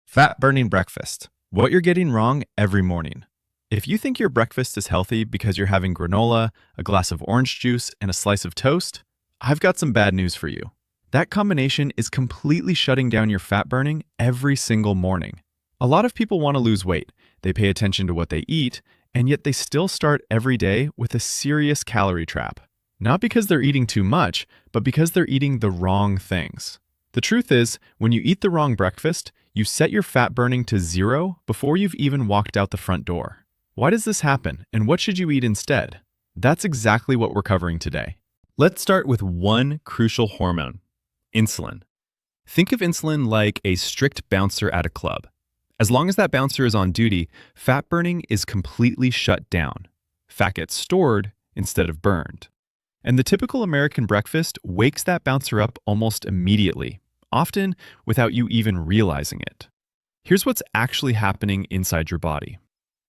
Fat-burning breakfast. What you're getting wrong every morning. If you think your breakfast is healthy because you're having granola, a glass of orange juice, and a slice of toast, I've got some bad news for you. That combination is completely shutting down your fat burning every single morning. A lot of people want to lose weight. They pay attention to what they eat, and yet they still start every day with a serious calorie trap. Not because they're eating too much, but because they're eating the wrong things. The truth is, when you eat the wrong breakfast, you set your fat burning to zero before you've even walked out the front door. Why does this happen, and what should you eat instead? That's exactly what we're covering today. Let's start with one crucial hormone, insulin. Think of insulin like a strict bouncer at a club. As long as that bouncer is on duty, fat burning is completely shut down. Fat gets stored instead of burned. And the typical American breakfast wakes that bouncer up almost immediately, often without you even realizing it. Here's what's actually happening inside your body.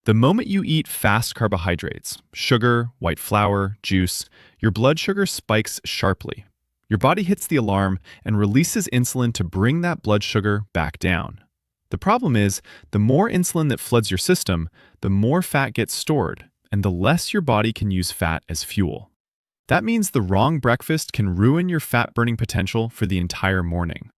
The moment you eat fast carbohydrates, sugar, white flour, juice, your blood sugar spikes sharply. Your body hits the alarm and releases insulin to bring that blood sugar back down. The problem is, the more insulin that floods your system, the more fat gets stored, and the less your body can use fat as fuel. That means the wrong breakfast can ruin your fat-burning potential for the entire morning.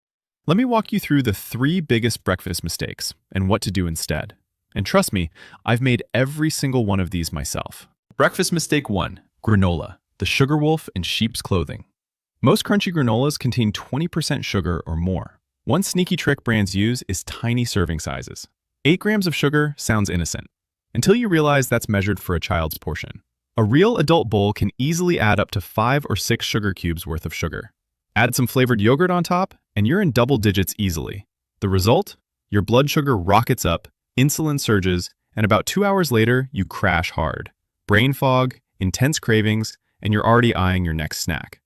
Let me walk you through the 3 biggest breakfast mistakes and what to do instead. And trust me, I've made every single one of these myself. Breakfast mistake 1. Granola, the sugar wolf in sheep's clothing. Most crunchy granolas contain 20% sugar or more. One sneaky trick brands use is tiny serving sizes. 8 grams of sugar sounds innocent, until you realize that's measured for a child's portion. A real adult bowl can easily add up to 5 or 6 sugar cubes worth of sugar. Add some flavored yogurt on top, and you're in double digits easily. The result? Your blood sugar rockets up, insulin surges, and about 2 hours later, you crash hard. Brain fog, intense cravings, and you're already eyeing your next snack.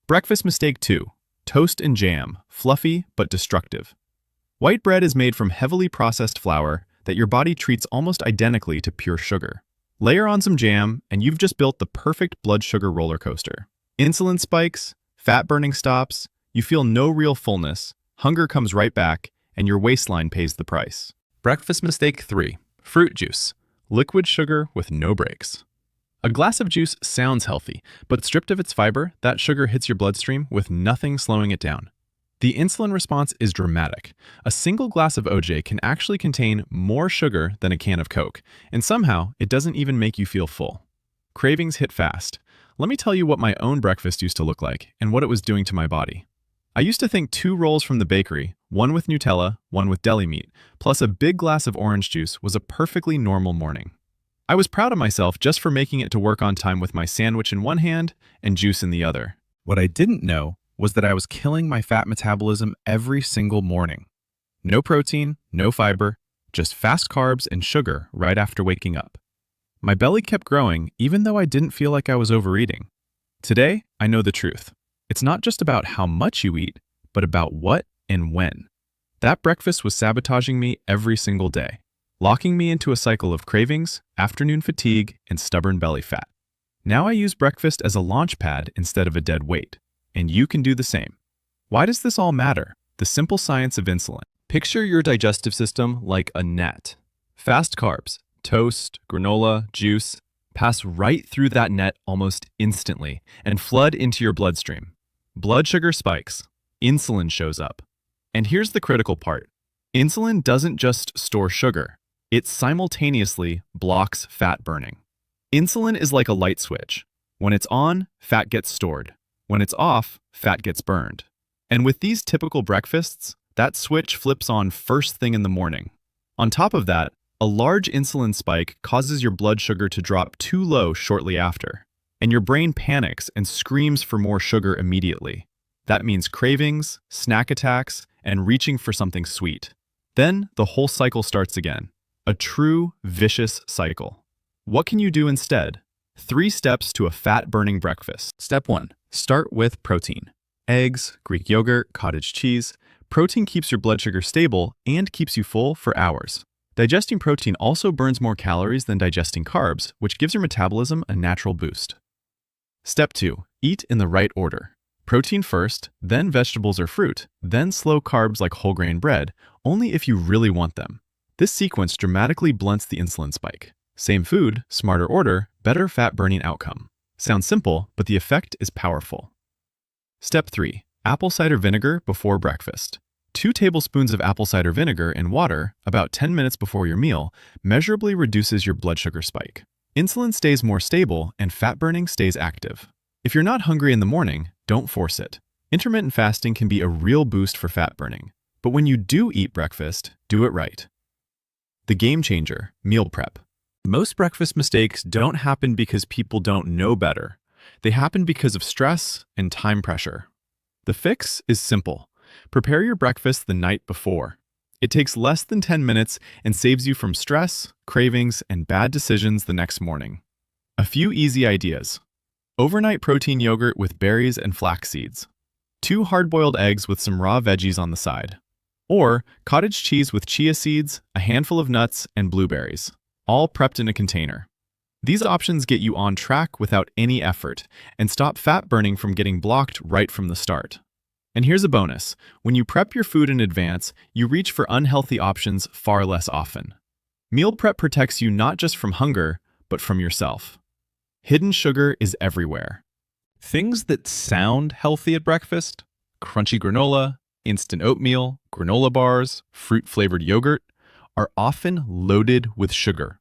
Breakfast mistake 2. Toast and jam, fluffy but destructive. White bread is made from heavily processed flour that your body treats almost identically to pure sugar. Layer on some jam, and you've just built the perfect blood sugar roller coaster. Insulin spikes, fat burning stops, you feel no real fullness, hunger comes right back, and your waistline pays the price. Breakfast mistake 3. Fruit juice, liquid sugar with no breaks. A glass of juice sounds healthy, but stripped of its fiber, that sugar hits your bloodstream with nothing slowing it down. The insulin response is dramatic. A single glass of OJ can actually contain more sugar than a can of Coke, and somehow it doesn't even make you feel full. Cravings hit fast. Let me tell you what my own breakfast used to look like and what it was doing to my body. I used to think 2 rolls from the bakery, one with Nutella, one with deli meat, plus a big glass of orange juice was a perfectly normal morning. I was proud of myself just for making it to work on time with my sandwich in one hand and juice in the other. What I didn't know was that I was killing my fat metabolism every single morning. No protein, no fiber, just fast carbs and sugar right after waking up. My belly kept growing even though I didn't feel like I was overeating. Today, I know the truth. It's not just about how much you eat, but about what and when. That breakfast was sabotaging me every single day, locking me into a cycle of cravings, afternoon fatigue, and stubborn belly fat. Now I use breakfast as a launch pad instead of a dead weight. And you can do the same. Why does this all matter? The simple science of insulin. Picture your digestive system like a net. Fast carbs, toast, granola, juice, pass right through that net almost instantly and flood into your bloodstream. Blood sugar spikes. Insulin shows up. And here's the critical part. Insulin doesn't just store sugar. It simultaneously blocks fat burning. Insulin is like a light switch. When it's on, fat gets stored. When it's off, fat gets burned. And with these typical breakfasts, that switch flips on first thing in the morning. On top of that, a large insulin spike causes your blood sugar to drop too low shortly after, and your brain panics and screams for more sugar immediately. That means cravings, snack attacks, and reaching for something sweet. Then the whole cycle starts again, a true vicious cycle. What can you do instead? 3 steps to a fat-burning breakfast. Step 1. Start with protein. Eggs, Greek yogurt, cottage cheese. Protein keeps your blood sugar stable and keeps you full for hours. Digesting protein also burns more calories than digesting carbs, which gives your metabolism a natural boost. Step 2. Eat in the right order. Protein first, then vegetables or fruit, then slow carbs like whole grain bread, only if you really want them. This sequence dramatically blunts the insulin spike. Same food, smarter order, better fat-burning outcome. Sounds simple, but the effect is powerful. Step 3. Apple cider vinegar before breakfast. 2 tablespoons of apple cider vinegar in water, about 10 minutes before your meal, measurably reduces your blood sugar spike. Insulin stays more stable and fat burning stays active. If you're not hungry in the morning, don't force it. Intermittent fasting can be a real boost for fat burning. But when you do eat breakfast, do it right. The game changer, meal prep. Most breakfast mistakes don't happen because people don't know better. They happen because of stress and time pressure. The fix is simple. Prepare your breakfast the night before. It takes less than 10 minutes and saves you from stress, cravings, and bad decisions the next morning. A few easy ideas. Overnight protein yogurt with berries and flax seeds. 2 hard-boiled eggs with some raw veggies on the side. Or cottage cheese with chia seeds, a handful of nuts, and blueberries, all prepped in a container. These options get you on track without any effort and stop fat burning from getting blocked right from the start. And here's a bonus. When you prep your food in advance, you reach for unhealthy options far less often. Meal prep protects you not just from hunger, but from yourself. Hidden sugar is everywhere. Things that sound healthy at breakfast, crunchy granola, instant oatmeal, granola bars, fruit-flavored yogurt, are often loaded with sugar.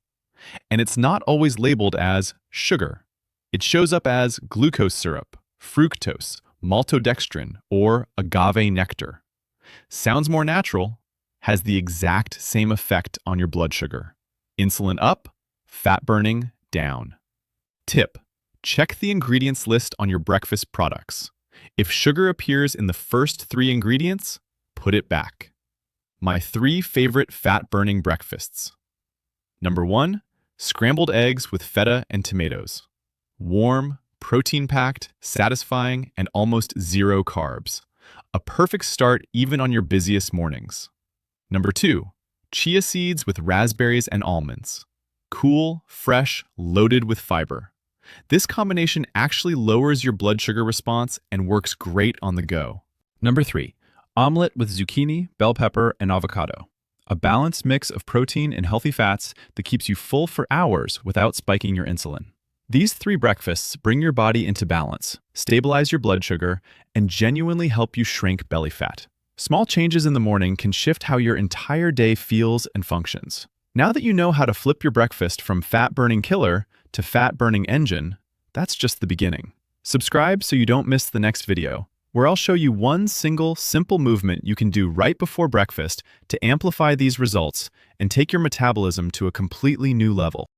And it's not always labeled as sugar. It shows up as glucose syrup, fructose, maltodextrin, or agave nectar. Sounds more natural, has the exact same effect on your blood sugar. Insulin up, fat burning down. Tip: check the ingredients list on your breakfast products. If sugar appears in the first 3 ingredients, put it back. My 3 favorite fat-burning breakfasts. Number 1, scrambled eggs with feta and tomatoes. Warm, protein-packed, satisfying, and almost 0 carbs. A perfect start even on your busiest mornings. Number 2, chia seeds with raspberries and almonds. Cool, fresh, loaded with fiber. This combination actually lowers your blood sugar response and works great on the go. Number 3, omelet with zucchini, bell pepper, and avocado. A balanced mix of protein and healthy fats that keeps you full for hours without spiking your insulin. These 3 breakfasts bring your body into balance, stabilize your blood sugar, and genuinely help you shrink belly fat. Small changes in the morning can shift how your entire day feels and functions. Now that you know how to flip your breakfast from fat-burning killer to fat-burning engine, that's just the beginning. Subscribe so you don't miss the next video, where I'll show you one single, simple movement you can do right before breakfast to amplify these results and take your metabolism to a completely new level.